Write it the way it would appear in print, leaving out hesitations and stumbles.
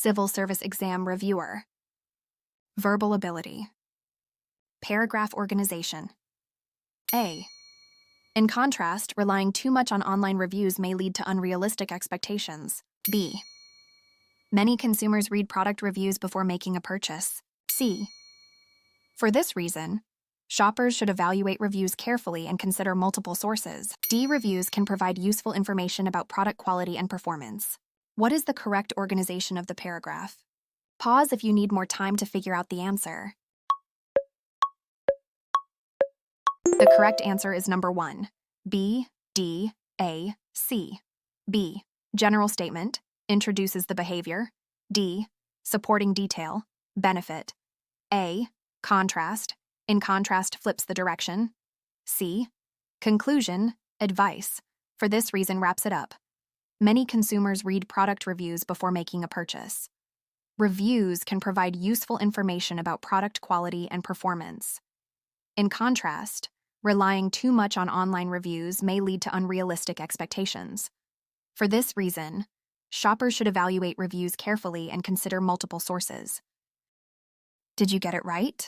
Civil Service Exam Reviewer. Verbal ability. Paragraph organization. A. In contrast, relying too much on online reviews may lead to unrealistic expectations. B. Many consumers read product reviews before making a purchase. C. For this reason, shoppers should evaluate reviews carefully and consider multiple sources. D. Reviews can provide useful information about product quality and performance. What is the correct organization of the paragraph? Pause if you need more time to figure out the answer. The correct answer is number 1. B, D, A, C. B. General statement, introduces the behavior. D. Supporting detail, benefit. A. Contrast, in contrast flips the direction. C. Conclusion, advice, for this reason wraps it up. Many consumers read product reviews before making a purchase. Reviews can provide useful information about product quality and performance. In contrast, relying too much on online reviews may lead to unrealistic expectations. For this reason, shoppers should evaluate reviews carefully and consider multiple sources. Did you get it right?